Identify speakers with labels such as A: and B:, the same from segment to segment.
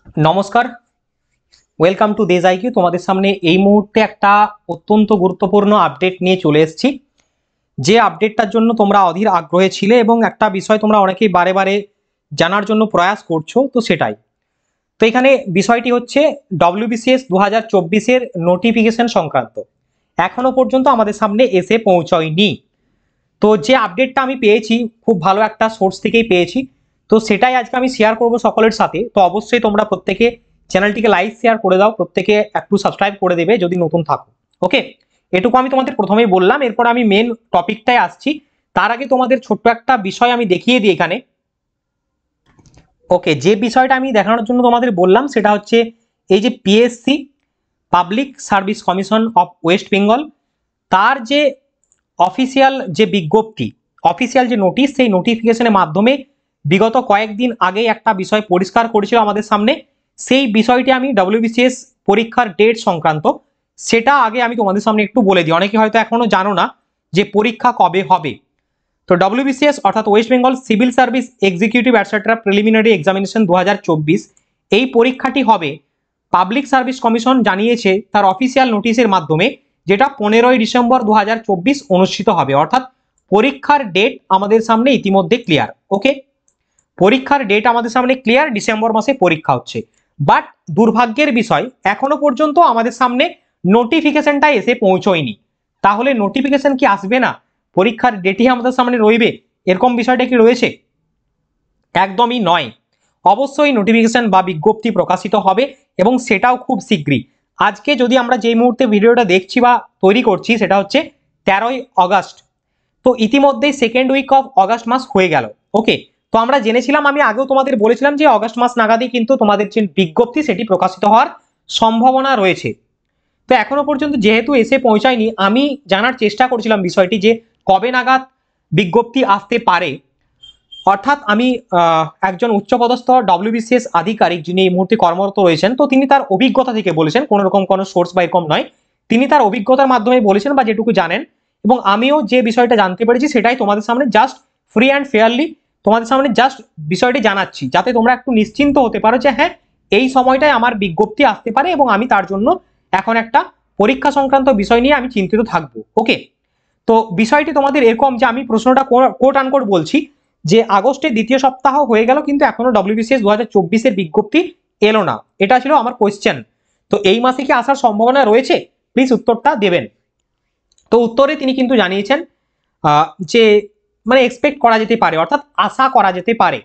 A: নমস্কার, welcome to there's IQ. তোমাদের সামনে এই মুহূর্তে একটা অত্যন্ত গুরুত্বপূর্ণ আপডেট নিয়ে চলে এসেছি। যে আপডেটটার জন্য তোমরা অধীর আগ্রহে ছিলে এবং একটা বিষয় তোমরা অনেকেই বারে বারে জানার জন্য প্রয়াস করছো, তো সেটাই। তো এখানে বিষয়টি হচ্ছে ডব্লিউবিসিএস 2024-এর নোটিফিকেশন সংক্রান্ত। এখনো পর্যন্ত আমাদের সামনে এসে পৌঁছয়নি। তো যে আপডেটটা আমি পেয়েছি খুব ভালো একটা সোর্স থেকেই পেয়েছি, তো সেটাই আজকে আমি শেয়ার করব সকলের সাথে। তো অবশ্যই তোমরা প্রত্যেকে চ্যানেলটিকে লাইক শেয়ার করে দাও, প্রত্যেকে একটু সাবস্ক্রাইব করে দেবে যদি নতুন থাকো। ওকে, এটুকু আমি তোমাদের প্রথমেই বললাম। এরপর আমি মেন টপিকটায় আসছি। তার আগে তোমাদের ছোট্ট একটা বিষয় আমি দেখিয়ে দিই এখানে। ওকে, যে বিষয়টা আমি দেখানোর জন্য তোমাদের বললাম সেটা হচ্ছে এই যে PSC, public service commission of West Bengal, তার যে অফিসিয়াল যে বিজ্ঞপ্তি, অফিসিয়াল যে নোটিশ, সেই নোটিফিকেশনের মাধ্যমে বিগত কয়েকদিন আগে একটা বিষয় পরিষ্কার করেছিল আমাদের সামনে। সেই বিষয়টি আমি ডব্লিউবিসিএস পরীক্ষার ডেট সংক্রান্ত, সেটা আগে আমি তোমাদের সামনে একটু বলে দিই। অনেকে হয়তো এখনো জানো না যে পরীক্ষা কবে হবে। তো ডব্লিউবিসিএস অর্থাৎ West Bengal civil service executive etcetera preliminary examination 2024, এই পরীক্ষাটি হবে পাবলিক সার্ভিস কমিশন জানিয়েছে তার অফিসিয়াল নোটিশের মাধ্যমে, যেটা 15ই ডিসেম্বর 2024 অনুষ্ঠিত হবে। অর্থাৎ পরীক্ষার ডেট আমাদের সামনে ইতিমধ্যে ক্লিয়ার। ওকে, পরীক্ষার ডেট আমাদের সামনে ক্লিয়ার, ডিসেম্বর মাসে পরীক্ষা হচ্ছে। বাট দুর্ভাগ্যের বিষয়, এখনো পর্যন্ত আমাদের সামনে নোটিফিকেশনটা এসে পৌঁছয়নি। তাহলে নোটিফিকেশন কি আসবে না, পরীক্ষার ডেটই আমাদের সামনে রইবে, এরকম বিষয়টা কি রয়েছে? একদমই নয়। অবশ্যই নোটিফিকেশন বা বিজ্ঞপ্তি প্রকাশিত হবে এবং সেটাও খুব শীঘ্রই। আজকে যদি আমরা যেই মুহূর্তে ভিডিওটা দেখছি বা তৈরি করছি সেটা হচ্ছে 13ই আগস্ট। তো ইতিমধ্যেই সেকেন্ড উইক অফ অগাস্ট মাস হয়ে গেল। ওকে, তো আমরা জেনেছিলাম, আমি আগেও তোমাদের বলেছিলাম যে অগাস্ট মাস নাগাদই কিন্তু তোমাদের যে বিজ্ঞপ্তি সেটি প্রকাশিত হওয়ার সম্ভাবনা রয়েছে। তো এখনো পর্যন্ত যেহেতু এসে পৌঁছায়নি, আমি জানার চেষ্টা করছিলাম বিষয়টি যে কবে নাগাদ বিজ্ঞপ্তি আসতে পারে। অর্থাৎ আমি একজন উচ্চপদস্থ ডব্লিউবিসিএস আধিকারিক যিনি এই মুহূর্তে কর্মরত রয়েছেন, তো তিনি তার অভিজ্ঞতা থেকে বলেছেন, কোনো রকম কোনো সোর্স বা এরকম নয়, তিনি তার অভিজ্ঞতার মাধ্যমে বলেছেন বা যেটুকু জানেন। এবং আমিও যে বিষয়টা জানতে পেরেছি সেটাই তোমাদের সামনে জাস্ট ফ্রি অ্যান্ড ফেয়ারলি তোমাদের সামনে জাস্ট বিষয়টি জানাচ্ছি, যাতে তোমরা একটু নিশ্চিন্ত হতে পারো যে হ্যাঁ, এই সময়টায় আমার বিজ্ঞপ্তি আসতে পারে এবং আমি তার জন্য এখন একটা পরীক্ষা সংক্রান্ত বিষয় নিয়ে আমি চিন্তিত থাকবো। ওকে, তো বিষয়টি তোমাদের এরকম যে আমি প্রশ্নটা কোট আনকোট বলছি যে আগস্টের দ্বিতীয় সপ্তাহ হয়ে গেল কিন্তু এখনো ডব্লিউবিসিএস 2024-এর বিজ্ঞপ্তি এলো না, এটা ছিল আমার কোয়েশ্চেন। তো এই মাসে কি আসার সম্ভাবনা রয়েছে? প্লিজ উত্তরটা দেবেন। তো উত্তরে তিনি কিন্তু জানিয়েছেন যে মানে এক্সপেক্ট করা যেতে পারে, অর্থাৎ আশা করা যেতে পারে।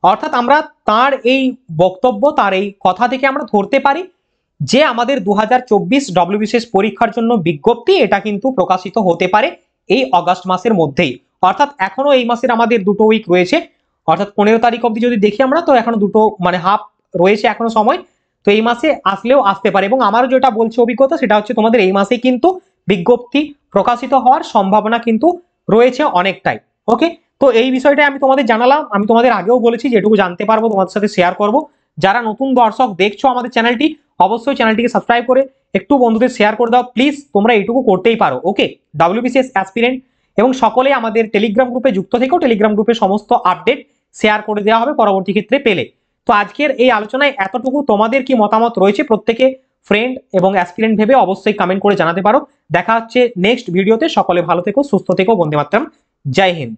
A: অর্থাৎ আমরা তার এই বক্তব্য, তার এই কথা থেকে আমরা ধরতে পারি যে আমাদের 2024 ডব্লিউবিসিএস পরীক্ষার জন্য বিজ্ঞপ্তি এটা কিন্তু প্রকাশিত হতে পারে এই অগাস্ট মাসের মধ্যেই। অর্থাৎ এখনো এই মাসের আমাদের 2 উইক রয়েছে, অর্থাৎ 15 তারিখ অবধি যদি দেখি আমরা, তো এখনো 2 মানে হাফ রয়েছে এখনো সময়। তো এই মাসে আসলেও আসতে পারে এবং আমারও যেটা বলছে অভিজ্ঞতা সেটা হচ্ছে তোমাদের এই মাসে কিন্তু বিজ্ঞপ্তি প্রকাশিত হওয়ার সম্ভাবনা কিন্তু রয়েছে অনেকটাই। ওকে, তো এই বিষয়টা আমি তোমাদের জানালাম। আমি তোমাদের আগেও বলেছি যেটুকু জানতে পারবো তোমাদের সাথে শেয়ার করব। যারা নতুন দর্শক দেখছো আমাদের চ্যানেলটি, অবশ্যই চ্যানেলটিকে সাবস্ক্রাইব করে একটু বন্ধুদের শেয়ার করে দাও প্লিজ, তোমরা এইটুকু করতেই পারো। ওকে, ডব্লিউবিসিএস অ্যাসপিরেন্ট এবং সকলে আমাদের টেলিগ্রাম গ্রুপে যুক্ত থেকেও টেলিগ্রাম গ্রুপে সমস্ত আপডেট শেয়ার করে দেওয়া হবে পরবর্তী ক্ষেত্রে পেলে। তো আজকের এই আলোচনায় এতটুকু। তোমাদের কি মতামত রয়েছে প্রত্যেকে ফ্রেন্ড এবং অ্যাসপিরেন্ট ভেবে অবশ্যই কমেন্ট করে জানাতে পারো। দেখা হচ্ছে নেক্সট ভিডিওতে। সকলে ভালো থেকো, সুস্থ থেকো, বন্দে মাতরম, জয় হিন্দ।